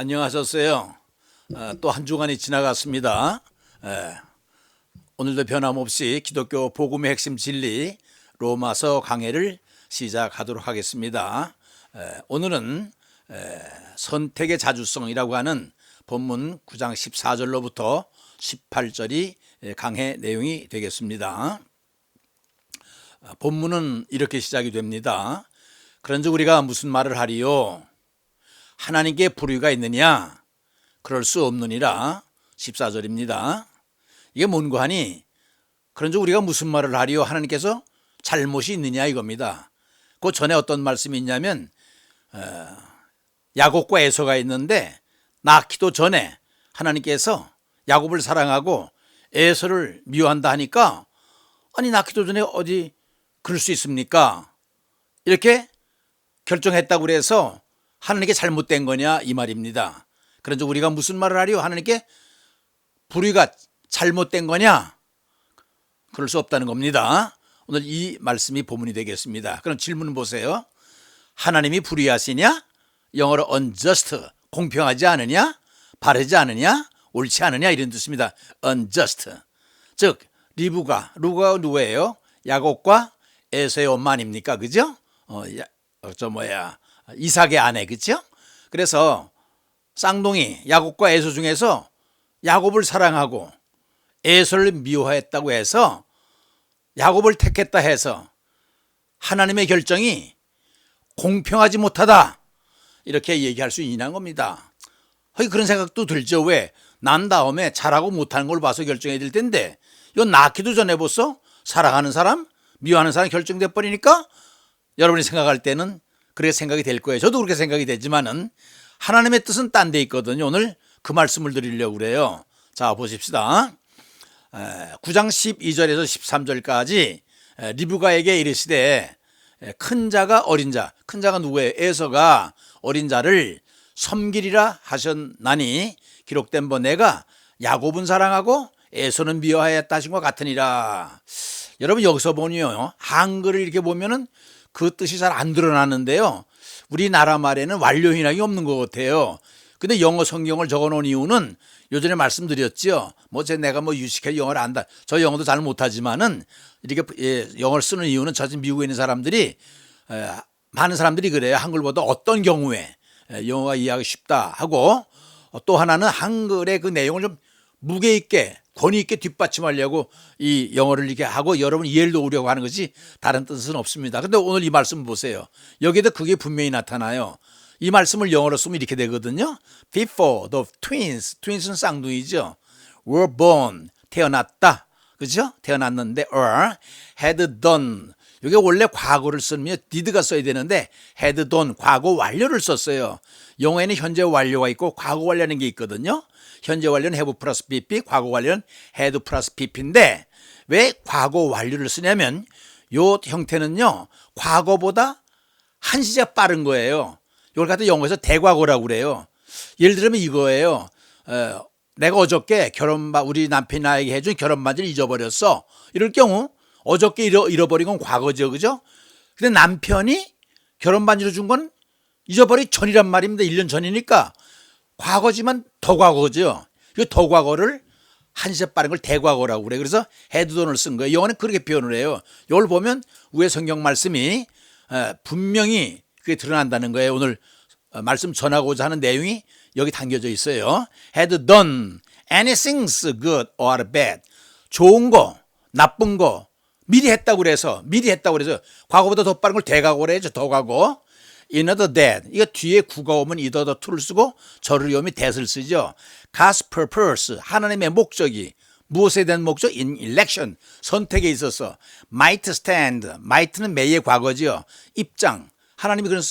안녕하셨어요. 또 한 주간이 지나갔습니다. 오늘도 변함없이 기독교 복음의 핵심 진리 로마서 강해를 시작하도록 하겠습니다. 오늘은 선택의 자주성이라고 하는 본문 9장 14절로부터 18절이 강해 내용이 되겠습니다. 본문은 이렇게 시작이 됩니다. 그런즉 우리가 무슨 말을 하리요? 하나님께 불의가 있느냐? 그럴 수 없느니라. 14절입니다. 이게 뭔고 하니? 그런즉 우리가 무슨 말을 하리요? 하나님께서 잘못이 있느냐 이겁니다. 그 전에 어떤 말씀이 있냐면 야곱과 에서가 있는데 낳기도 전에 하나님께서 야곱을 사랑하고 에서를 미워한다 하니까 아니 낳기도 전에 어디 그럴 수 있습니까? 이렇게 결정했다고 그래서 하나님께 잘못된 거냐 이 말입니다. 그런즉 우리가 무슨 말을 하리요? 하나님께 불의가 잘못된 거냐? 그럴 수 없다는 겁니다. 오늘 이 말씀이 본문이 되겠습니다. 그럼 질문을 보세요. 하나님이 불의하시냐? 영어로 unjust, 공평하지 않으냐? 바르지 않으냐? 옳지 않으냐? 이런 뜻입니다. unjust. 즉 루가 누구예요? 야곱과 에서의 엄마 아닙니까? 그죠? 이삭의 아내, 그죠? 그래서 쌍둥이 야곱과 에서 중에서 야곱을 사랑하고 에서를 미워했다고 해서 야곱을 택했다 해서 하나님의 결정이 공평하지 못하다 이렇게 얘기할 수 있는 겁니다. 그런 생각도 들죠. 왜? 난 다음에 잘하고 못하는 걸 봐서 결정해야 될 텐데 이건 낳기도 전에 벌써 사랑하는 사람, 미워하는 사람 결정돼 버리니까 여러분이 생각할 때는 그렇게 생각이 될 거예요. 저도 그렇게 생각이 되지만은 하나님의 뜻은 딴 데 있거든요. 오늘 그 말씀을 드리려고 그래요. 자, 보십시다. 9장 12절에서 13절까지 리브가에게 이르시되 큰 자가 어린 자, 큰 자가 누구예요? 에서가 어린 자를 섬기리라 하셨나니 기록된 바 내가 야곱은 사랑하고 에서는 미워하였다 하신 것 같으니라. 여러분 여기서 보니요, 한글을 이렇게 보면은 그 뜻이 잘 안 드러나는데요. 우리나라 말에는 완료hin학이 없는 것 같아요. 근데 영어 성경을 적어 놓은 이유는 요전에 말씀드렸죠. 내가 유식해 영어를 안다. 저 영어도 잘 못하지만은 이렇게 영어를 쓰는 이유는 저 미국에 있는 사람들이 많은 사람들이 그래요. 한글보다 어떤 경우에 영어가 이해하기 쉽다 하고 또 하나는 한글의 그 내용을 좀 무게 있게 권위 있게 뒷받침하려고 이 영어를 이렇게 하고 여러분 이해를 도우려고 하는 것이 다른 뜻은 없습니다. 그런데 오늘 이 말씀 보세요. 여기에도 그게 분명히 나타나요. 이 말씀을 영어로 쓰면 이렇게 되거든요. Before the twins는 쌍둥이죠. were born, 태어났다. 그죠? 태어났는데 or had done. 이게 원래 과거를 쓰면 did가 써야 되는데 had done, 과거 완료를 썼어요. 영어에는 현재 완료가 있고 과거 완료라는 게 있거든요. 현재 완료는 have 플러스 pp, 과거 완료는 had 플러스 pp인데 왜 과거 완료를 쓰냐면 요 형태는요, 과거보다 한 시작 빠른 거예요. 이걸 갖다 영어에서 대과거라고 그래요. 예를 들면 이거예요. 내가 어저께 우리 남편이 나에게 해준 결혼 반지를 잊어버렸어. 이럴 경우 어저께 잃어버린 건 과거죠, 그죠? 근데 남편이 결혼 반지를 준 건 잊어버리기 전이란 말입니다. 1년 전이니까 과거지만 더 과거죠. 이 더 과거를 한 시작 빠른 걸 대과거라고 그래요. 그래서 헤드돈을 쓴 거예요. 영어는 그렇게 표현을 해요. 이걸 보면 위에 성경 말씀이 분명히 그게 드러난다는 거예요. 오늘 말씀 전하고자 하는 내용이 여기 담겨져 있어요. Had done anything good or bad. 좋은 거, 나쁜 거 미리 했다고 그래서 과거보다 더 빠른 걸 대과거로 해야죠. 더 과거. in the dead. 이거 뒤에 구가 오면 either the to를 쓰고 저를 오면 that을 쓰죠. God's purpose. 하나님의 목적이 무엇에 대한 목적? in election. 선택에 있어서 might stand. might는 may의 과거죠. 입장. 하나님이 그런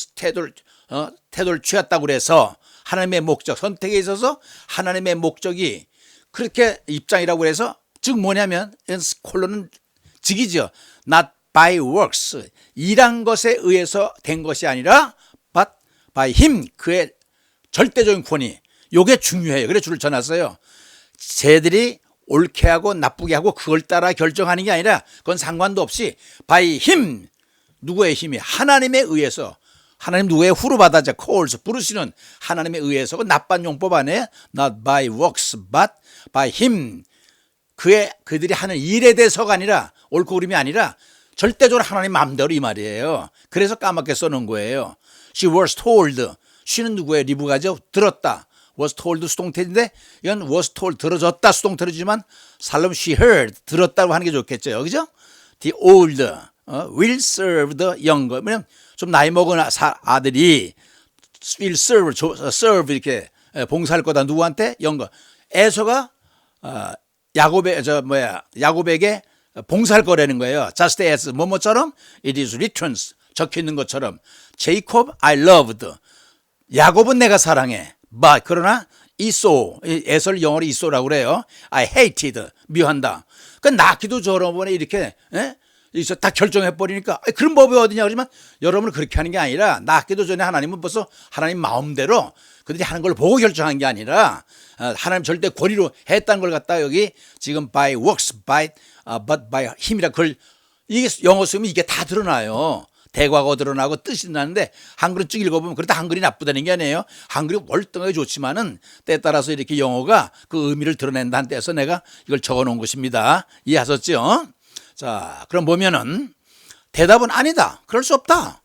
태도를 취했다고 그래서 하나님의 목적, 선택에 있어서 하나님의 목적이 그렇게 입장이라고 해서 즉 뭐냐면 콜론은 즉이죠. not by works. 일한 것에 의해서 된 것이 아니라 but by him. 그의 절대적인 권위. 이게 중요해요. 그래서 줄을 쳐놨어요. 쟤들이 옳게 하고 나쁘게 하고 그걸 따라 결정하는 게 아니라 그건 상관도 없이 by him. 누구의 힘이? 하나님에 의해서 하나님 누구의 후로 받아자 calls 부르시는 하나님에 의해서 그 나쁜 용법 안에 not by works but by him 그들이 하는 일에 대해서가 아니라 옳고 그름이 아니라 절대적으로 하나님 마음대로 이 말이에요. 그래서 까맣게 써놓은 거예요. She was told. she는 누구예요? 리브가죠. 들었다. was told 수동태인데 이건 was told 들어졌다 수동태로지만 살롬 she heard 들었다고 하는 게 좋겠죠. 그죠? The older will serve the younger. 왜냐면 좀 나이 먹은 아들이 will serve 이렇게 봉사할 거다. 누구한테? younger. 에서가 야곱에게 봉사할 거라는 거예요. Just as 뭐뭐처럼 it is written 적혀 있는 것처럼 Jacob I loved. 야곱은 내가 사랑해. But 그러나 이소 에서를 영어로 이소라고 그래요. I hated 미워한다. 그 낳기도 저번에 이렇게 다 결정해 버리니까 그런 법이 어디냐 그러지만 여러분은 그렇게 하는 게 아니라 낳기도 전에 하나님은 벌써 하나님 마음대로 그들이 하는 걸 보고 결정한 게 아니라 하나님 절대 권위로 했다는 걸 갖다 여기 지금 by works but by 힘이라 그걸 이게 영어 쓰면 이게 다 드러나요. 대과거 드러나고 뜻이 나는데 한글은 쭉 읽어보면 그렇다 한글이 나쁘다는 게 아니에요. 한글이 월등하게 좋지만은 때에 따라서 이렇게 영어가 그 의미를 드러낸다는 데서 내가 이걸 적어 놓은 것입니다. 이해하셨죠? 자, 그럼 보면은 대답은 아니다. 그럴 수 없다.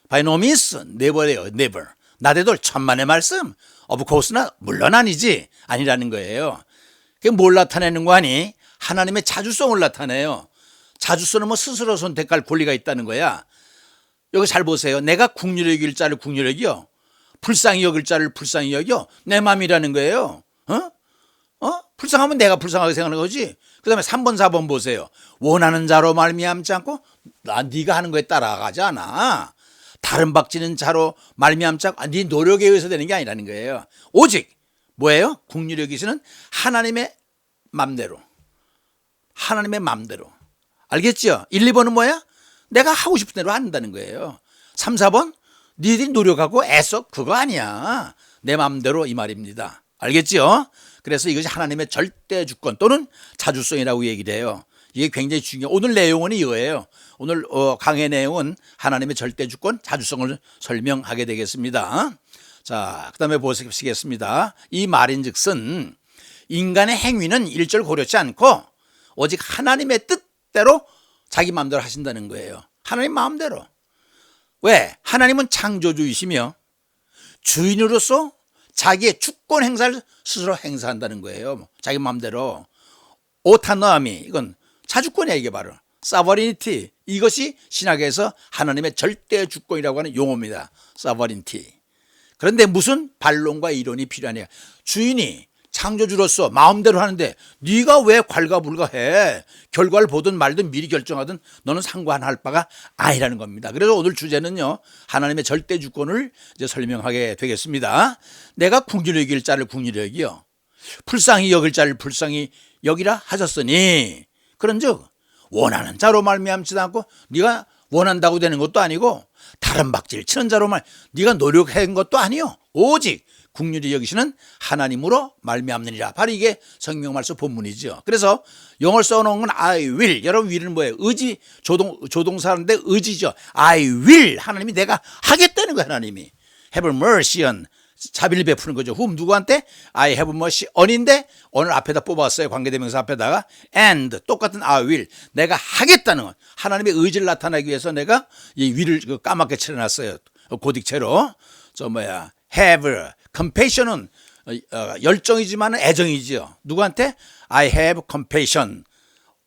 By no means, never예요. never. 나대돌 천만의 말씀. Of course나 물론 아니지. 아니라는 거예요. 그게 뭘 나타내는 거 아니? 하나님의 자주성을 나타내요. 자주성은 뭐 스스로 선택할 권리가 있다는 거야. 여기 잘 보세요. 내가 국률이 여길 자를 국률이 여겨. 불쌍히 여길 자를 불쌍히 여겨. 내 맘이라는 거예요. 불쌍하면 내가 불쌍하게 생각하는 거지. 그 다음에 3번 4번 보세요. 원하는 자로 말미암지 않고 네가 하는 거에 따라가지 않아. 다른 박지는 자로 말미암지 않고 네 노력에 의해서 되는 게 아니라는 거예요. 오직 뭐예요? 국률이 여기시는 하나님의 맘대로. 하나님의 맘대로. 알겠죠? 1, 2번은 뭐야? 내가 하고 싶은 대로 한다는 거예요. 3, 4번 니들이 노력하고 애써 그거 아니야. 내 맘대로 이 말입니다. 알겠죠? 그래서 이것이 하나님의 절대 주권 또는 자주성이라고 얘기를 해요. 이게 굉장히 중요해요. 오늘 내용은 이거예요. 오늘 강의 내용은 하나님의 절대 주권, 자주성을 설명하게 되겠습니다. 자, 그 다음에 보시겠습니다. 이 말인즉슨 인간의 행위는 일절 고려치 않고 오직 하나님의 뜻대로 자기 마음대로 하신다는 거예요. 하나님 마음대로. 왜? 하나님은 창조주이시며 주인으로서 자기의 주권 행사를 스스로 행사한다는 거예요. 자기 마음대로. 오타노미 이건 자주권이야 이게 바로. 사버리니티 이것이 신학에서 하나님의 절대 주권이라고 하는 용어입니다. 사버리니티. 그런데 무슨 반론과 이론이 필요하냐. 주인이 창조주로서 마음대로 하는데 네가 왜 괄가불가해. 결과를 보든 말든 미리 결정하든 너는 상관할 바가 아니라는 겁니다. 그래서 오늘 주제는요. 하나님의 절대 주권을 이제 설명하게 되겠습니다. 내가 궁휼히 여길 자를 궁휼히 여기요. 불쌍히 여길 자를 불쌍히 여기라 하셨으니 그런즉 원하는 자로 말미암지도 않고 네가 원한다고 되는 것도 아니고 다른 박질 치는 자로 네가 노력한 것도 아니요. 오직 국률이 여기시는 하나님으로 말미암느니라. 바로 이게 성경 말씀 본문이죠. 그래서 영어를 써놓은 건 I will. 여러분 will은 뭐예요? 의지 조동사인데 의지죠. I will. 하나님이 내가 하겠다는 거예요. 하나님이 have mercy on 자비를 베푸는 거죠. whom 누구한테? I have mercy on인데 오늘 앞에다 뽑았어요. 관계대명사 앞에다가 and 똑같은 I will. 내가 하겠다는 건 하나님의 의지를 나타내기 위해서 내가 이 will을 까맣게 칠해놨어요. 고딕체로. have compassion은 열정이지만 애정이지요. 누구한테? I have compassion.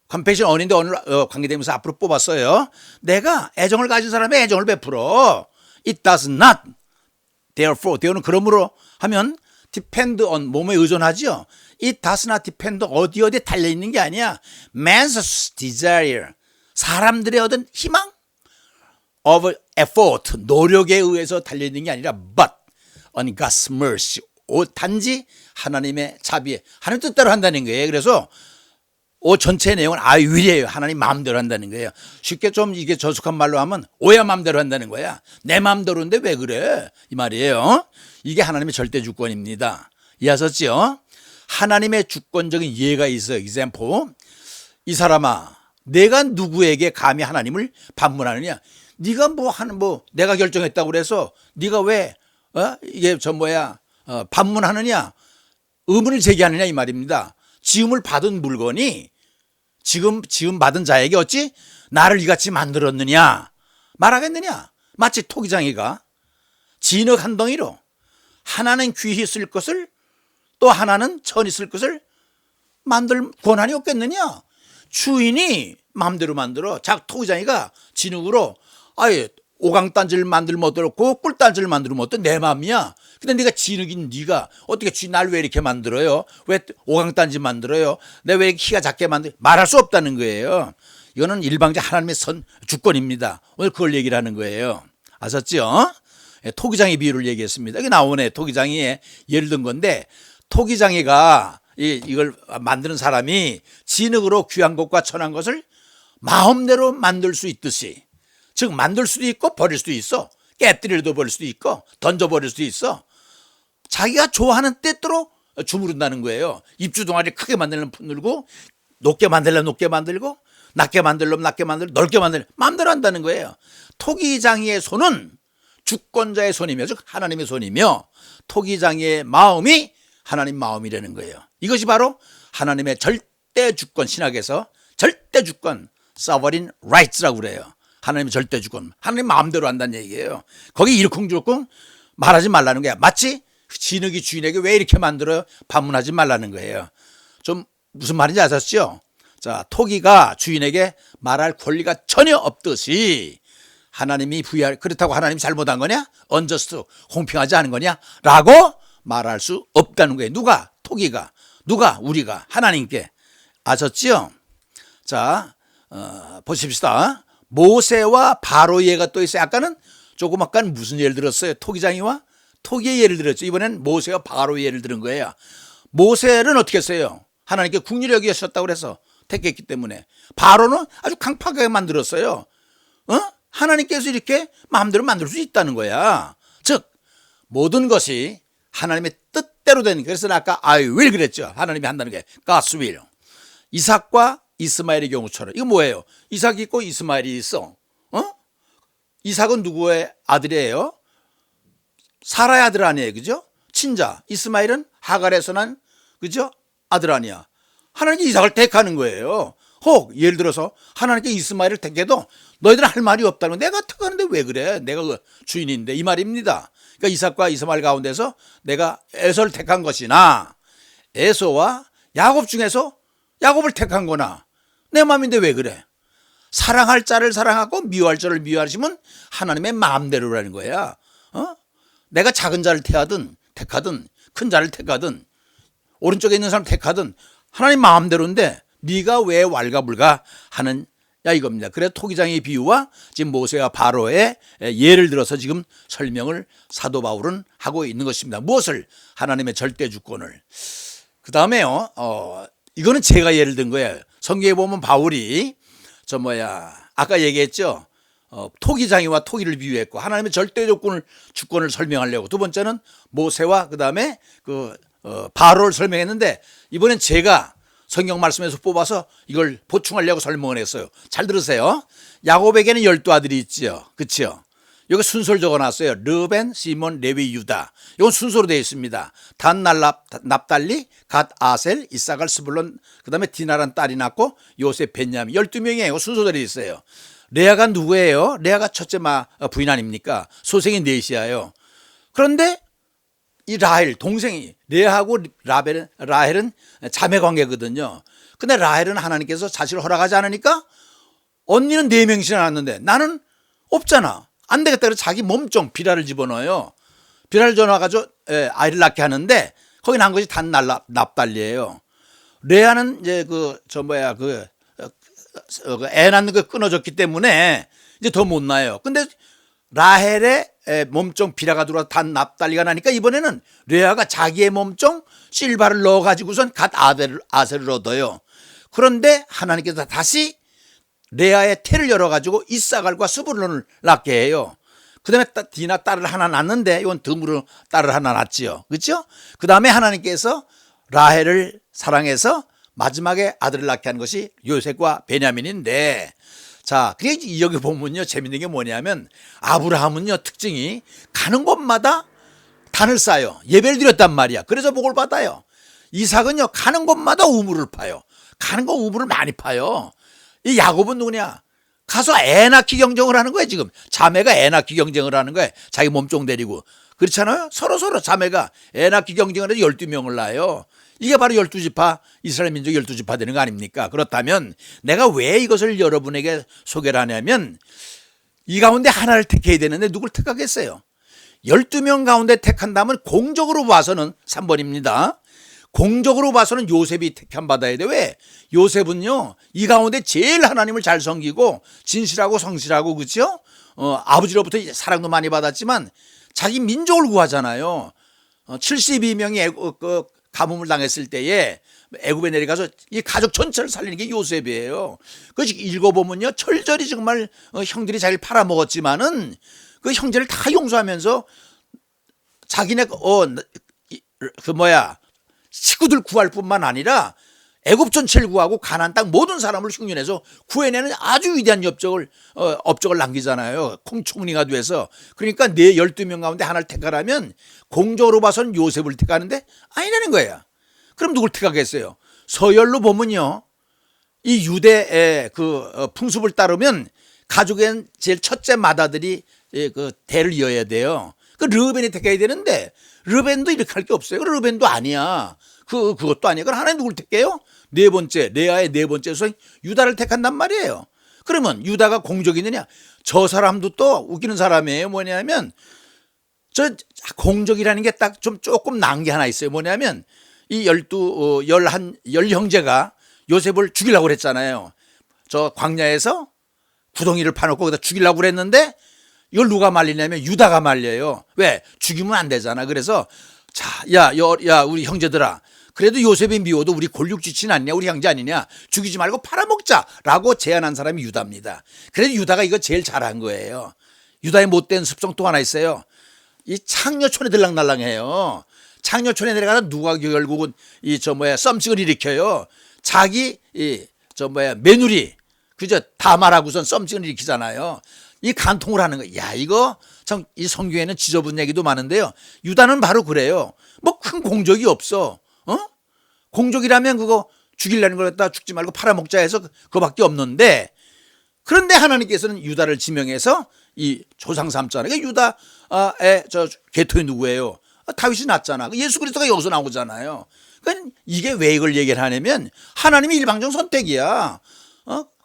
compassion on인데 오늘 관계대명사 앞으로 뽑았어요. 내가 애정을 가진 사람의 애정을 베풀어. It does not. Therefore, there는 그러므로 하면 depend on 몸에 의존하죠. It does not depend 어디에 달려있는 게 아니야. Man's desire. 사람들의 얻은 희망? Of effort. 노력에 의해서 달려있는 게 아니라 but on God's mercy. 단지 하나님의 자비에 하나님 뜻대로 한다는 거예요. 그래서 전체 내용은 I will이에요. 하나님 마음대로 한다는 거예요. 쉽게 좀 이게 저속한 말로 하면 오야 마음대로 한다는 거야. 내 마음대로인데 왜 그래? 이 말이에요. 이게 하나님의 절대 주권입니다. 이해하셨죠? 하나님의 주권적인 예가 있어요. example. 이 사람아 내가 누구에게 감히 하나님을 반문하느냐? 네가 내가 결정했다고 그래서 네가 왜 이게 반문하느냐? 의문을 제기하느냐 이 말입니다. 지음을 받은 물건이 지금 받은 자에게 어찌 나를 이같이 만들었느냐 말하겠느냐? 마치 토기장이가 진흙 한 덩이로 하나는 귀히 쓸 것을 또 하나는 천히 쓸 것을 만들 권한이 없겠느냐? 주인이 마음대로 만들어. 토기장이가 진흙으로 아예 오강단지를 만들면 어떻고 꿀단지를 만들면 어때? 내 맘이야. 근데 네가 진흙인 네가 어떻게 주인 날 왜 이렇게 만들어요? 왜 오강단지 만들어요? 내가 왜 키가 작게 말할 수 없다는 거예요. 이거는 일방적 하나님의 주권입니다. 오늘 그걸 얘기를 하는 거예요. 아셨죠? 토기장이 비유를 얘기했습니다. 여기 나오네. 토기장이에 예를 든 건데 토기장이가 이걸 만드는 사람이 진흙으로 귀한 것과 천한 것을 마음대로 만들 수 있듯이, 즉 만들 수도 있고 버릴 수도 있어. 깨뜨려도 버릴 수도 있고 던져버릴 수도 있어. 자기가 좋아하는 때대로 주무른다는 거예요. 입주 동아리를 크게 만들려면 늘고, 높게 만들려면 높게 만들고, 낮게 만들려면 낮게 만들고, 넓게 만들려면 마음대로 한다는 거예요. 토기장이의 손은 주권자의 손이며, 즉 하나님의 손이며, 토기장이의 마음이 하나님 마음이라는 거예요. 이것이 바로 하나님의 절대 주권, 신학에서 절대 주권, sovereign rights라고 그래요. 하나님의 절대 주권, 하나님 마음대로 한다는 얘기예요. 거기 이러쿵저러쿵 말하지 말라는 거야. 마치 진흙이 주인에게 왜 이렇게 만들어요? 반문하지 말라는 거예요. 좀 무슨 말인지 아셨죠? 자, 토기가 주인에게 말할 권리가 전혀 없듯이 하나님이 그렇다고 하나님이 잘못한 거냐? unjust, 공평하지 않은 거냐? 라고 말할 수 없다는 거예요. 누가? 토기가. 누가? 우리가. 하나님께. 아셨죠? 자, 보십시다. 모세와 바로의 예가 또 있어요. 아까는 무슨 예를 들었어요? 토기장이와 토기의 예를 들었죠. 이번엔 모세와 바로의 예를 들은 거예요. 모세는 어떻게 했어요? 하나님께 국리를 여기셨다고 그래서 택했기 때문에. 바로는 아주 강팍하게 만들었어요. 하나님께서 이렇게 마음대로 만들 수 있다는 거야. 즉 모든 것이 하나님의 뜻대로 되는. 그래서 아까 I will 그랬죠. 하나님이 한다는 게 God's will. 이삭과 이스마엘의 경우처럼. 이거 뭐예요? 이삭이 있고 이스마엘이 있어. 이삭은 누구의 아들이에요? 사라의 아들 아니에요. 그죠? 친자. 이스마엘은 하갈에서 난, 그죠? 아들 아니야. 하나님께 이삭을 택하는 거예요. 혹 예를 들어서 하나님께 이스마엘을 택해도 너희들은 할 말이 없다는 거. 내가 택하는데 왜 그래? 내가 그 주인인데 이 말입니다. 그러니까 이삭과 이스마엘 가운데서 내가 에서를 택한 것이나 에서와 야곱 중에서 야곱을 택한 거나 내 마음인데 왜 그래? 사랑할 자를 사랑하고 미워할 자를 미워하시면 하나님의 마음대로라는 거야. 내가 작은 자를 택하든 큰 자를 택하든 오른쪽에 있는 사람 택하든 하나님 마음대로인데 네가 왜 왈가불가 하는 이겁니다. 그래서 토기장의 비유와 지금 모세와 바로의 예를 들어서 지금 설명을 사도 바울은 하고 있는 것입니다. 무엇을? 하나님의 절대 주권을. 그 다음에요. 이거는 제가 예를 든 거예요. 성경에 보면 바울이 아까 얘기했죠. 토기장이와 토기를 비유했고 하나님의 절대 주권을 설명하려고. 두 번째는 모세와 그 다음에 바로를 설명했는데 이번엔 제가 성경 말씀에서 뽑아서 이걸 보충하려고 설명을 했어요. 잘 들으세요. 야곱에게는 12아들이 있죠. 그렇죠? 여기 순서를 적어놨어요. 르벤, 시몬, 레위, 유다. 이건 순서로 되어 있습니다. 단, 납달리, 갓, 아셀, 이사갈, 스불론, 그 다음에 디나란 딸이 낳고 요셉, 벤야민. 12명이에요. 순서대로 있어요. 레아가 누구예요? 레아가 첫째 부인 아닙니까? 소생이 넷이에요. 그런데 이 라헬, 동생이, 레아하고 라헬은 자매 관계거든요. 근데 라헬은 하나님께서 자식을 허락하지 않으니까 언니는 4명씩이나 낳았는데 나는 없잖아. 안 되겠다. 그래서 자기 몸종 비라를 집어넣어요. 비라를 집어넣어가지고 아이를 낳게 하는데 거기 난 것이 단 납달리예요. 레아는 이제 애 낳는 거 끊어졌기 때문에 이제 더 못 낳아요. 근데 라헬의 몸종 비라가 들어와서 단 납달리가 나니까 이번에는 레아가 자기의 몸종 실바를 넣어가지고선 갓 아셀을 얻어요. 그런데 하나님께서 다시 레아의 태를 열어가지고 이사갈과 스불론을 낳게 해요. 그 다음에 디나 딸을 하나 낳는데 이건 덤으로 딸을 하나 낳지요. 그렇죠? 그 다음에 하나님께서 라헬을 사랑해서 마지막에 아들을 낳게 한 것이 요셉과 베냐민인데, 자, 그게 여기 보면요, 재밌는 게 뭐냐면 아브라함은요, 특징이 가는 곳마다 단을 쌓아요. 예배를 드렸단 말이야. 그래서 복을 받아요. 이삭은요, 가는 곳마다 우물을 파요. 가는 곳 우물을 많이 파요. 이 야곱은 누구냐? 가서 애 낳기 경쟁을 하는 거예요. 지금 자매가 애 낳기 경쟁을 하는 거예요. 자기 몸종 데리고. 그렇잖아요. 서로 자매가 애 낳기 경쟁을 해서 12명을 낳아요. 이게 바로 12지파, 이스라엘 민족 12지파 되는 거 아닙니까? 그렇다면 내가 왜 이것을 여러분에게 소개를 하냐면, 이 가운데 하나를 택해야 되는데 누굴 택하겠어요? 12명 가운데 택한다면 공적으로 봐서는 3번입니다. 공적으로 봐서는 요셉이 택함 받아야 돼. 왜? 요셉은요, 이 가운데 제일 하나님을 잘 섬기고 진실하고 성실하고, 그렇죠? 아버지로부터 사랑도 많이 받았지만 자기 민족을 구하잖아요. 72명이 가뭄을 당했을 때에 애굽에 내려가서 이 가족 전체를 살리는 게 요셉이에요. 그래서 읽어보면요, 철저히 정말 형들이 자기를 팔아먹었지만은 그 형제를 다 용서하면서 자기네 식구들 구할 뿐만 아니라 애굽 전체를 구하고 가나안 땅 모든 사람을 흉년해서 구해내는 아주 위대한 업적을 남기잖아요. 총리가 돼서. 그러니까 내 12명 가운데 하나를 택하라면 공적으로 봐서는 요셉을 택하는데 아니라는 거예요. 그럼 누굴 택하겠어요? 서열로 보면요, 이 유대의 풍습을 따르면 가족엔 제일 첫째 맏아들이 그 대를 이어야 돼요. 그 르벤이 택해야 되는데 르벤도 이렇게 할 게 없어요. 르벤도 아니야. 그것도 아니야. 그럼 하나님 누굴 택해요? 네 번째, 레아의 네 번째 son 유다를 택한단 말이에요. 그러면 유다가 공적이 있느냐? 저 사람도 또 웃기는 사람이에요. 뭐냐면 저 공적이라는 게 딱 좀 조금 난 게 하나 있어요. 뭐냐면 이 열 형제가 요셉을 죽이려고 그랬잖아요. 저 광야에서 구덩이를 파놓고 거기다 죽이려고 그랬는데 이걸 누가 말리냐면 유다가 말려요. 왜? 죽이면 안 되잖아. 그래서 야, 우리 형제들아, 그래도 요셉이 미워도 우리 골육지친 아니냐, 우리 형제 아니냐, 죽이지 말고 팔아먹자라고 제안한 사람이 유다입니다. 그래도 유다가 이거 제일 잘한 거예요. 유다의 못된 습성 또 하나 있어요. 이 창녀촌에 들락날락해요. 창녀촌에 내려가서 누가 결국은 썸씽을 일으켜요. 자기 며느리, 그저 다말하고선 썸씽을 일으키잖아요. 이 간통을 하는 거예요. 야, 이거 참 이 성경에는 지저분 얘기도 많은데요. 유다는 바로 그래요. 뭐 큰 공적이 없어. 공적이라면 그거 죽이려는 걸 갖다 죽지 말고 팔아먹자 해서 그거밖에 없는데, 그런데 하나님께서는 유다를 지명해서 이 조상 삼자는, 그러니까 유다의 계통이 누구예요? 다윗이 낳았잖아. 예수 그리스도가 여기서 나오잖아요. 그러니까 이게 왜 이걸 얘기를 하냐면 하나님이 일방적 선택이야.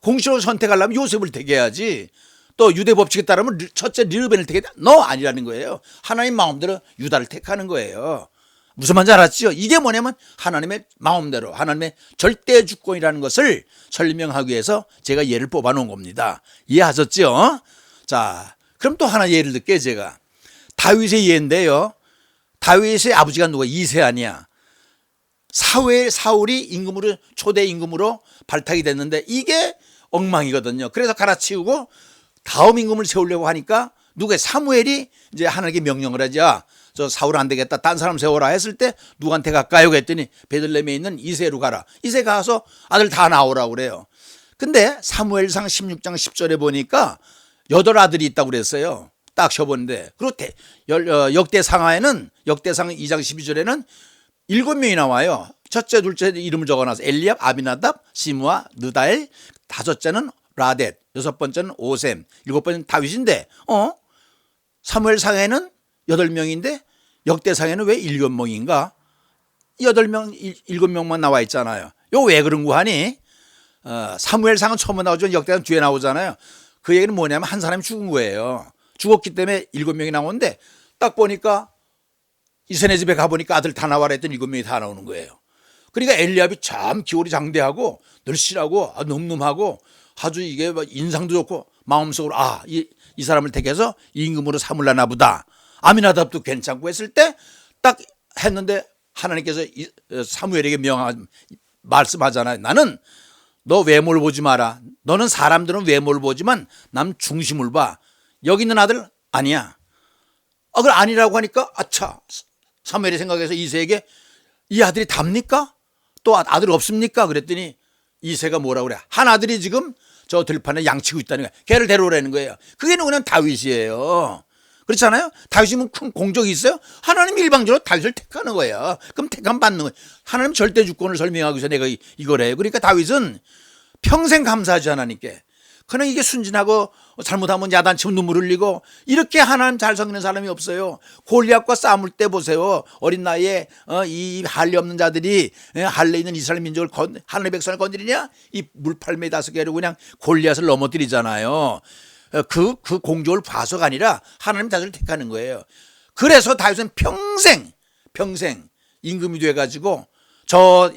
공식으로 선택하려면 요셉을 택해야지. 또 유대 법칙에 따르면 첫째 르벤을 택했다. 너 아니라는 거예요. 하나님 마음대로 유다를 택하는 거예요. 무슨 말인지 알았죠? 이게 뭐냐면 하나님의 마음대로, 하나님의 절대 주권이라는 것을 설명하기 위해서 제가 예를 뽑아 놓은 겁니다. 이해하셨죠? 자, 그럼 또 하나 예를 들게. 제가 다윗의 예인데요, 다윗의 아버지가 누가? 이새 아니야. 사울이 임금으로, 초대 임금으로 발탁이 됐는데 이게 엉망이거든요. 그래서 갈아치우고 다음 임금을 세우려고 하니까 누가? 사무엘이 이제 하나님께 명령을 하자. 저 사울 안 되겠다, 딴 사람 세워라 했을 때 누구한테 갈까요? 그랬더니 베들레헴에 있는 이새로 가라. 이새 가서 아들 다 낳으라고 그래요. 근데 사무엘상 16장 10절에 보니까 8아들이 있다고 그랬어요. 딱 쳐보는데. 그리고 역대상하에는, 역대상 2장 12절에는 7명이 나와요. 첫째, 둘째 이름을 적어놔서 엘리압, 아비나답, 시므아, 느다엘, 다섯째는 라댓, 여섯 번째는 오셈, 일곱 번째는 다윗인데, 사무엘상에는 8명인데 역대상에는 왜 7명인가? 8명, 7명만 나와 있잖아요. 이거 왜 그런 거 하니? 사무엘상은 처음에 나오지만 역대상 뒤에 나오잖아요. 그 얘기는 뭐냐면 한 사람이 죽은 거예요. 죽었기 때문에 7명이 나오는데 딱 보니까 이세네 집에 가보니까 아들 다 나와라 했더니 7명이 다 나오는 거예요. 그러니까 엘리압이 참 기울이 장대하고 늘씬하고 늠름하고 아주 이게 인상도 좋고 마음속으로 이 사람을 택해서 임금으로 삼을라나 보다. 아미나답도 괜찮고 했을 때 딱 했는데 하나님께서 사무엘에게 말씀하잖아요. 나는 너 외모를 보지 마라. 너는 사람들은 외모를 보지만 남 중심을 봐. 여기 있는 아들 아니야. 그걸 아니라고 하니까 아차, 사무엘이 생각해서 이새에게 이 아들이 답니까? 또 아들 없습니까? 그랬더니 이새가 뭐라고 그래? 한 아들이 지금 저 들판에 양치고 있다는 거야. 걔를 데려오라는 거예요. 그게 누구냐면 다윗이에요. 그렇잖아요. 다윗이면 큰 공적이 있어요. 하나님 일방적으로 다윗을 택하는 거예요. 그럼 택함 받는 거예요. 하나님 절대 주권을 설명하기 위해서 내가 이걸 해요. 그러니까 다윗은 평생 감사하죠, 하나님께. 그냥 이게 순진하고 잘못하면 야단치면 눈물 흘리고 이렇게 하나님 잘 섬기는 사람이 없어요. 골리앗과 싸울 때 보세요. 어린 나이에 이 할례 없는 자들이 할례 있는 이스라엘 민족을 하나님의 백성을 건드리냐? 이 물팔매 5개로 그냥 골리앗을 넘어뜨리잖아요. 그 공적을 봐서가 아니라 하나님 자신을 택하는 거예요. 그래서 다윗은 평생 임금이 돼가지고 저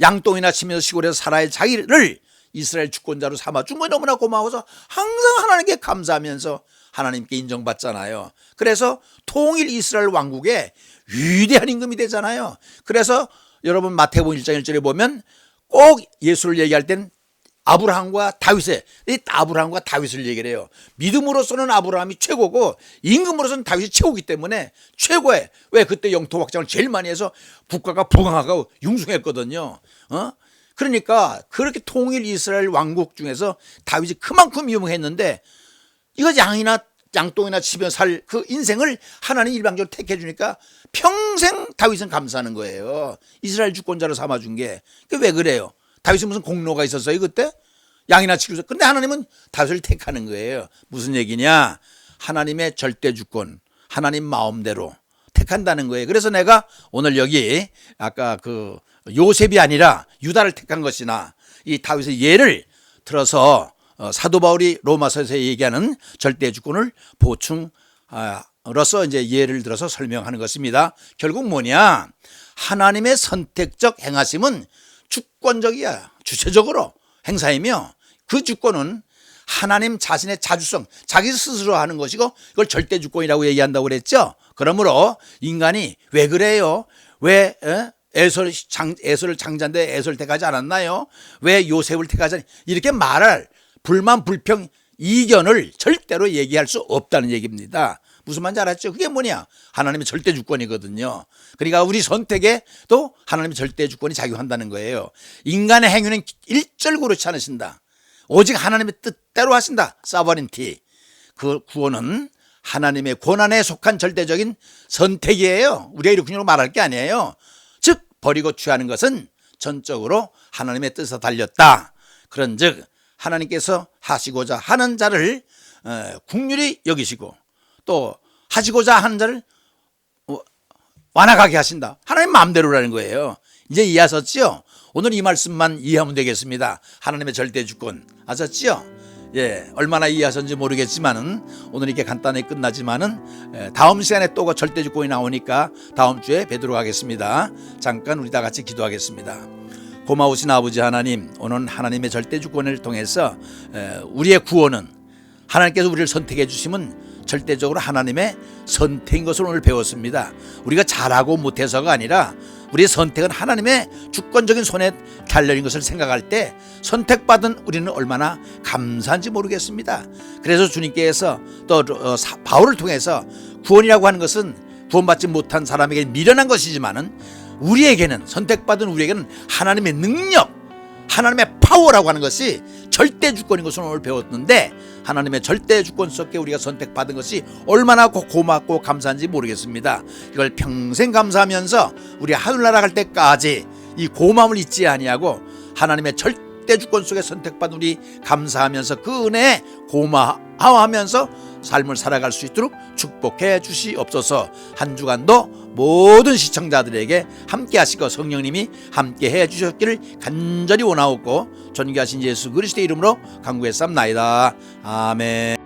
양똥이나 치면서 시골에서 살아야 자기를 이스라엘 주권자로 삼아준 거 너무나 고마워서 항상 하나님께 감사하면서 하나님께 인정받잖아요. 그래서 통일 이스라엘 왕국의 위대한 임금이 되잖아요. 그래서 여러분 마태복음 1장 1절에 보면 꼭 예수를 얘기할 땐 아브라함과 다윗을 얘기를 해요. 믿음으로서는 아브라함이 최고고 임금으로서는 다윗이 최고이기 때문에 최고의, 왜 그때 영토 확장을 제일 많이 해서 국가가 부강하고 융숭했거든요. 그러니까 그렇게 통일 이스라엘 왕국 중에서 다윗이 그만큼 유명했는데 이거 양똥이나 치며 살 그 인생을 하나님 일방적으로 택해 주니까 평생 다윗은 감사하는 거예요. 이스라엘 주권자로 삼아준 게. 왜 그래요? 다윗은 무슨 공로가 있었어요 그때? 양이나 치면서. 근데 하나님은 다윗을 택하는 거예요. 무슨 얘기냐? 하나님의 절대 주권, 하나님 마음대로 택한다는 거예요. 그래서 내가 오늘 여기 아까 그 요셉이 아니라 유다를 택한 것이나 이 다윗의 예를 들어서 사도 바울이 로마서에서 얘기하는 절대 주권을 보충으로서 이제 예를 들어서 설명하는 것입니다. 결국 뭐냐? 하나님의 선택적 행하심은 주권적이야. 주체적으로 행사이며 그 주권은 하나님 자신의 자주성, 자기 스스로 하는 것이고 이걸 절대 주권이라고 얘기한다고 그랬죠. 그러므로 인간이 왜 그래요? 왜 에서를 장자인데 에서를 택하지 않았나요? 왜 요셉을 택하지 않았나요? 이렇게 말할 불만, 불평, 이견을 절대로 얘기할 수 없다는 얘기입니다. 무슨 말인지 알았죠? 그게 뭐냐? 하나님의 절대 주권이거든요. 그러니까 우리 선택에 또 하나님의 절대 주권이 작용한다는 거예요. 인간의 행위는 일절 그렇지 않으신다. 오직 하나님의 뜻대로 하신다. 사버린티. 그 구원은 하나님의 권한에 속한 절대적인 선택이에요. 우리가 이렇게 말할 게 아니에요. 즉 버리고 취하는 것은 전적으로 하나님의 뜻에 달렸다. 그런즉 하나님께서 하시고자 하는 자를 긍휼히 여기시고 또 하시고자 하는 자를 완악하게 하신다. 하나님 마음대로라는 거예요. 이제 이해하셨죠? 오늘 이 말씀만 이해하면 되겠습니다. 하나님의 절대 주권 아셨죠? 예, 얼마나 이해하셨는지 모르겠지만은 오늘 이렇게 간단히 끝나지만은 다음 시간에 또 절대 주권이 나오니까 다음 주에 뵙도록 하겠습니다. 잠깐 우리 다 같이 기도하겠습니다. 고마우신 아버지 하나님, 오늘 하나님의 절대 주권을 통해서 우리의 구원은 하나님께서 우리를 선택해 주시면 절대적으로 하나님의 선택인 것을 오늘 배웠습니다. 우리가 잘하고 못해서가 아니라 우리의 선택은 하나님의 주권적인 손에 달려있는 것을 생각할 때 선택받은 우리는 얼마나 감사한지 모르겠습니다. 그래서 주님께서 또 바울을 통해서 구원이라고 하는 것은 구원받지 못한 사람에게 미련한 것이지만은 우리에게는, 선택받은 우리에게는 하나님의 능력, 하나님의 파워라고 하는 것이 절대 주권인 것을 오늘 배웠는데, 하나님의 절대 주권 속에 우리가 선택받은 것이 얼마나 고맙고 감사한지 모르겠습니다. 이걸 평생 감사하면서 우리 하늘나라 갈 때까지 이 고마움을 잊지 아니하고 하나님의 절대 주권 속에 선택받은 우리 감사하면서 그 은혜에 고마워하면서 삶을 살아갈 수 있도록 축복해 주시옵소서. 한 주간도 모든 시청자들에게 함께 하시고 성령님이 함께 해 주셨기를 간절히 원하옵고 존귀하신 예수 그리스도의 이름으로 간구했사옵나이다. 아멘.